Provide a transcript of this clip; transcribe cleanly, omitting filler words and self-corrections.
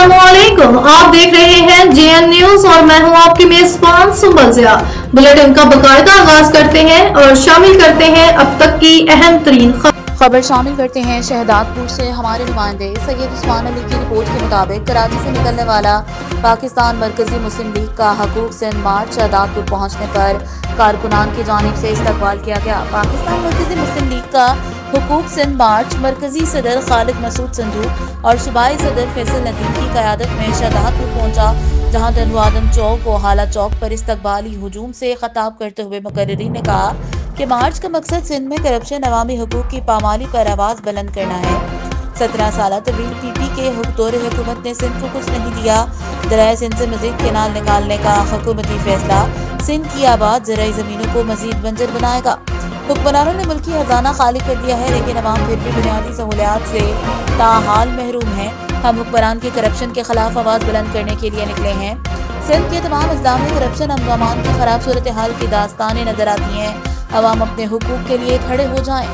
अस्सलामुअलैकुम, आप देख रहे हैं जेएन न्यूज और मैं हूं आपकी मेजबान सुंबल ज़िया। बुलेटिन का बाकायदा आगाज करते हैं और शामिल करते हैं अब तक की अहम तरीन खबर शामिल करते हैं। शहदादपुर से हमारे नुमाइंदे सैयद उस्मान अली की रिपोर्ट के मुताबिक कराची से निकलने वाला पाकिस्तान मरकजी मुस्लिम लीग का हकूक सिंध मार्च शहदादपुर पहुंचने पर कारकुनान की जानिब से इस्तकबाल किया गया। पाकिस्तान मरकजी मुस्लिम लीग का हुकूक सिंध मार्च मरकजी सदर खालिद मसूद संधू और सूबाई सदर फैसल नदीम की क़यादत में शहदादपुर पहुंचा, जहां धनवादम चौक और हाला चौक पर इस्तकबाली हुजूम से खताब करते हुए मुकर्रिरीन ने कहा कि मार्च का मकसद सिंध में करप्शन, अवामी हुकूक की पामाली पर आवाज़ बुलंद करना है। 17 साल तवील पीपी के दौर हुकूमत ने सिंध को कुछ नहीं दिया। दरिया सिंध से मजीद केनाल निकालने का हुकूमती फैसला सिंध की आबाद ज़राई ज़मीनों को मजीद बंजर बनाएगा। हुक्मरानों ने मुल्की खजाना खाली कर दिया है, लेकिन अवाम फिर भी बुनियादी सहूलियात से ताहाल महरूम है। हम हुक्मरान के करप्शन के खिलाफ आवाज़ बुलंद करने के लिए निकले हैं। सिंध के तमाम अजला में करप्शन, अमन की खराब सूरत हाल की दास्तानें नजर आती हैं। अवाम अपने हुकूक के लिए खड़े हो जाएं।